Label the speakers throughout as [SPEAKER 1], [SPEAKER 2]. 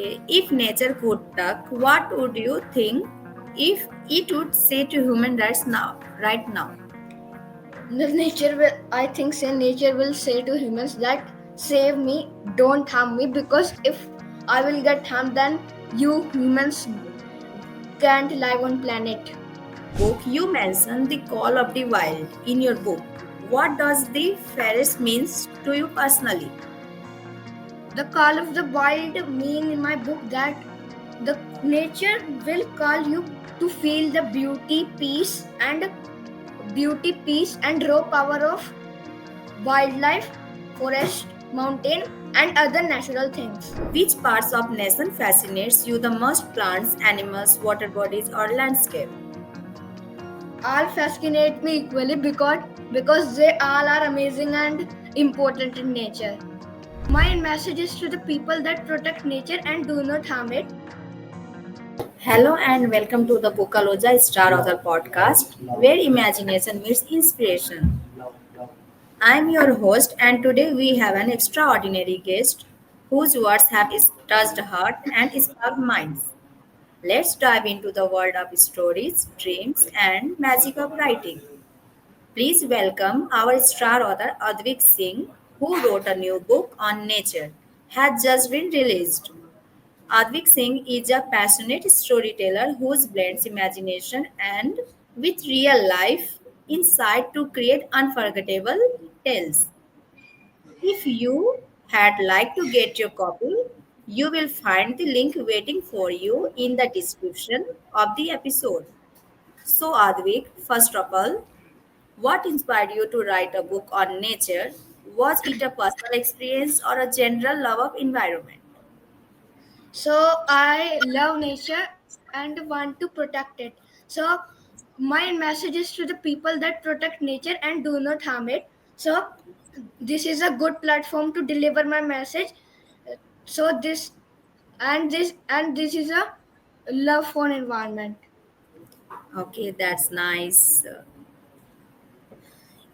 [SPEAKER 1] Okay, if nature could talk, what would you think if it would say to human rights now, right now?
[SPEAKER 2] The nature will, I think, say nature will say to humans that save me, don't harm me, because if I will get harmed, then you humans can't live on planet.
[SPEAKER 1] Book, you mentioned the call of the wild in your book. What does the forest means to you personally?
[SPEAKER 2] The call of the wild mean in my book that the nature will call you to feel the beauty, peace, and raw power of wildlife, forest, mountain, and other natural things.
[SPEAKER 1] Which parts of nation fascinates you the most? Plants, animals, water bodies, or landscape?
[SPEAKER 2] All fascinate me equally because they all are amazing and important in nature. My message is to the people that protect nature and do not harm it.
[SPEAKER 1] Hello and welcome to the Bokaloja Star Author podcast, where imagination meets inspiration. I'm your host, and today we have an extraordinary guest whose words have touched heart and sparked minds. Let's dive into the world of stories, dreams, and magic of writing. Please welcome our star author Advik Singh, who wrote a new book on nature, has just been released. Advik Singh is a passionate storyteller who blends imagination and with real life insight to create unforgettable tales. If you had like to get your copy, you will find the link waiting for you in the description of the episode. So, Advik, first of all, what inspired you to write a book on nature? Was it a personal experience or a general love of environment?
[SPEAKER 2] So I love nature and want to protect it. So my message is to the people that protect nature and do not harm it. So this is a good platform to deliver my message. So this is a love for environment.
[SPEAKER 1] Okay, that's nice.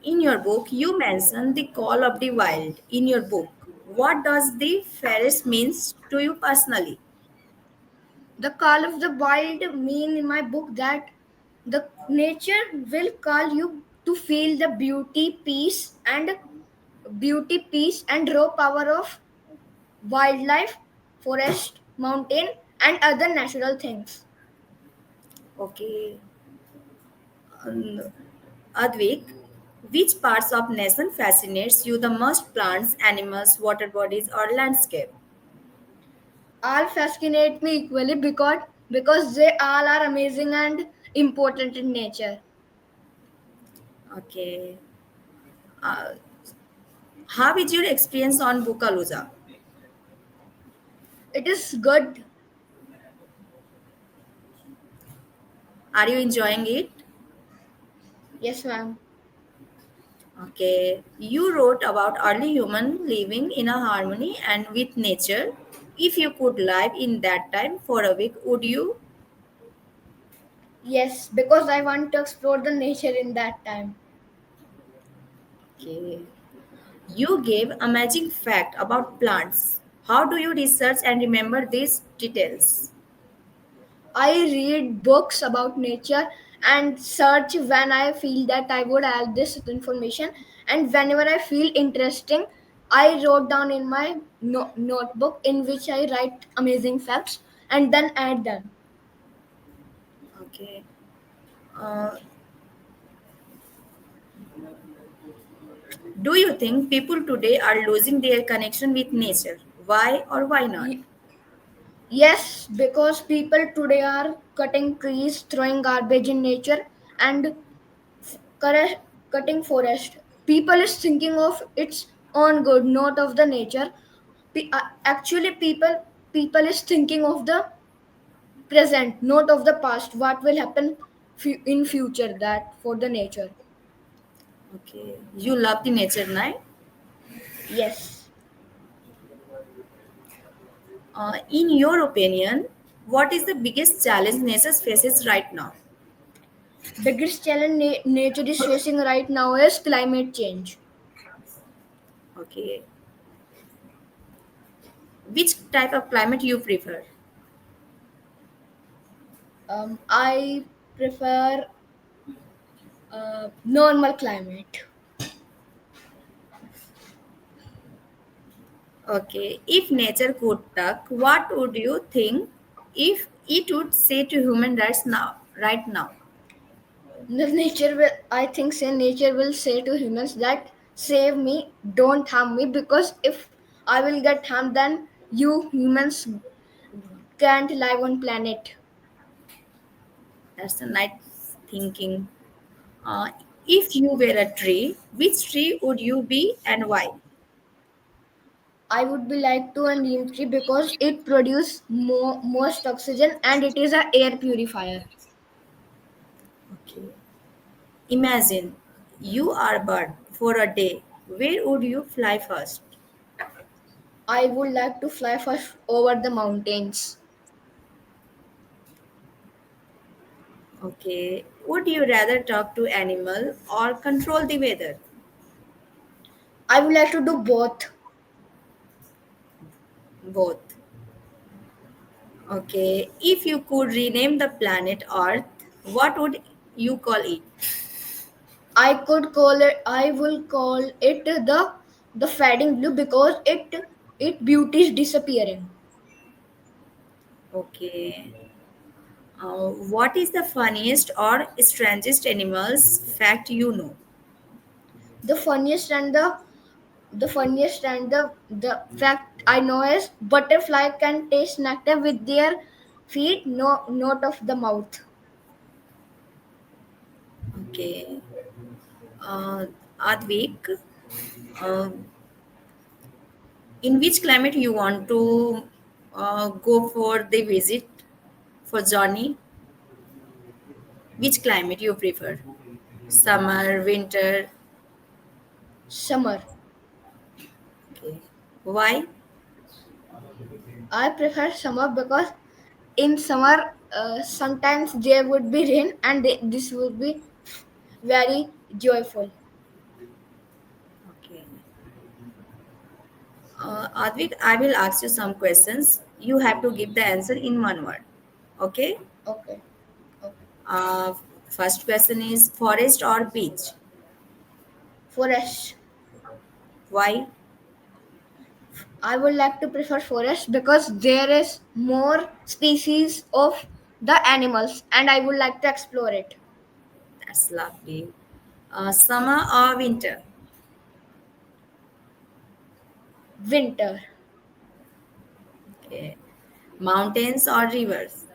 [SPEAKER 1] In your book, you mention the call of the wild. In your book, what does the forest means to you personally?
[SPEAKER 2] The call of the wild mean in my book that the nature will call you to feel the beauty, peace, and raw power of wildlife, forest, mountain, and other natural things.
[SPEAKER 1] Okay, um, Advik, which parts of nation fascinates you the most? Plants, animals, water bodies, or landscape?
[SPEAKER 2] All fascinate me equally because they all are amazing and important in nature.
[SPEAKER 1] Okay, uh, how is your experience on Bukaluza?
[SPEAKER 2] It is good.
[SPEAKER 1] Are you enjoying it?
[SPEAKER 2] Yes, ma'am.
[SPEAKER 1] Okay, you wrote about early human living in a harmony and with nature. If you could live in that time for a week, would you?
[SPEAKER 2] Yes, because I want to explore the nature in that time.
[SPEAKER 1] Okay. You gave amazing fact about plants. How do you research and remember these details?
[SPEAKER 2] I read books about nature and search when I feel that I would add this information. And whenever I feel interesting, I wrote down in my notebook in which I write amazing facts and then add them.
[SPEAKER 1] Okay. Uh, do you think people today are losing their connection with nature? Why or why not?
[SPEAKER 2] Y- yes, because people today are cutting trees, throwing garbage in nature, and corre- cutting forest. People is thinking of its own good, not of the nature. Actually, people is thinking of the present, not of the past. What will happen in future? That for the nature.
[SPEAKER 1] Okay. You love the nature, right?
[SPEAKER 2] Yes.
[SPEAKER 1] In your opinion, what is the biggest challenge nature faces right now?
[SPEAKER 2] Biggest challenge nature is facing right now is climate change.
[SPEAKER 1] Okay. Which type of climate you prefer?
[SPEAKER 2] I prefer normal climate.
[SPEAKER 1] Okay, if nature could talk, what would you think if it would say to human rights now, right now?
[SPEAKER 2] The nature will, I think, say nature will say to humans that save me, don't harm me, because if I will get harmed, then you humans can't live on planet.
[SPEAKER 1] That's a nice thinking. Uh, if you were a tree, which tree would you be and why?
[SPEAKER 2] I would be like to a neem tree because it produces most oxygen and it is a air purifier.
[SPEAKER 1] Okay. Imagine you are a bird for a day. Where would you fly first?
[SPEAKER 2] I would like to fly first over the mountains.
[SPEAKER 1] Okay. Would you rather talk to animal or control the weather?
[SPEAKER 2] I would like to do both.
[SPEAKER 1] Both. Okay. If you could rename the planet Earth, what would you call it?
[SPEAKER 2] I will call it the fading blue because it beauty is disappearing.
[SPEAKER 1] Okay. What is the funniest or strangest animals fact you know?
[SPEAKER 2] The funniest and the fact I know is butterfly can taste nectar with their feet, no not of the mouth.
[SPEAKER 1] Okay. Advik, uh, in which climate you want to go for the visit for journey? Which climate you prefer? Summer, winter?
[SPEAKER 2] Summer.
[SPEAKER 1] Okay. Why?
[SPEAKER 2] I prefer summer because in summer sometimes there would be rain and this would be very joyful.
[SPEAKER 1] Okay. Advik, I will ask you some questions. You have to give the answer in one word. Okay.
[SPEAKER 2] Okay. Okay.
[SPEAKER 1] Uh, First question is forest or beach?
[SPEAKER 2] Forest.
[SPEAKER 1] Why?
[SPEAKER 2] I would like to prefer forest because there is more species of the animals and I would like to explore it.
[SPEAKER 1] That's lovely. Summer or winter?
[SPEAKER 2] Winter.
[SPEAKER 1] Okay. Mountains or rivers?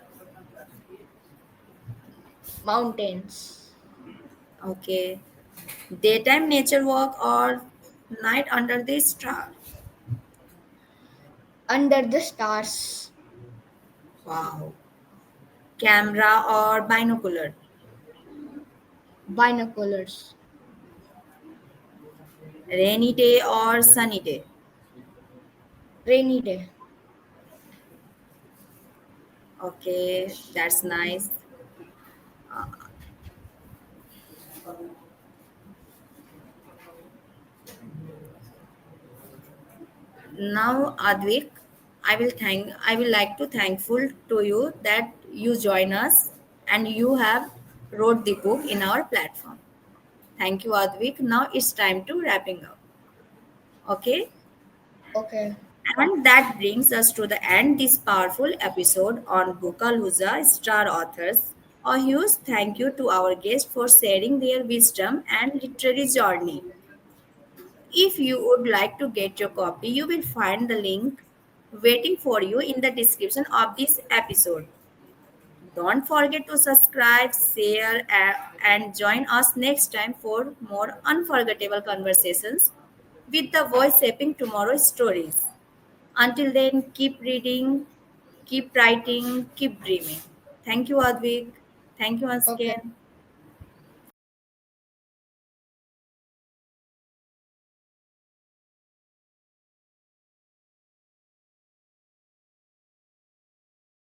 [SPEAKER 2] Mountains.
[SPEAKER 1] Okay. Daytime nature walk or night under the star?
[SPEAKER 2] Under the stars.
[SPEAKER 1] Wow. Camera or binocular?
[SPEAKER 2] Binoculars.
[SPEAKER 1] Rainy day or sunny day?
[SPEAKER 2] Rainy day.
[SPEAKER 1] Okay, that's nice. Now, Advik, I will like to thankful to you that you join us and you have wrote the book in our platform. Thank you, Advik. Now it's time to wrapping up. Okay.
[SPEAKER 2] Okay.
[SPEAKER 1] And that brings us to the end this powerful episode on Bokaluza Star Authors. A huge thank you to our guests for sharing their wisdom and literary journey. If you would like to get your copy, you will find the link waiting for you in the description of this episode. Don't forget to subscribe, share, and join us next time for more unforgettable conversations with the voice shaping tomorrow's stories. Until then, keep reading, keep writing, keep dreaming. Thank you, Advik. Thank you once
[SPEAKER 2] Okay.
[SPEAKER 1] again.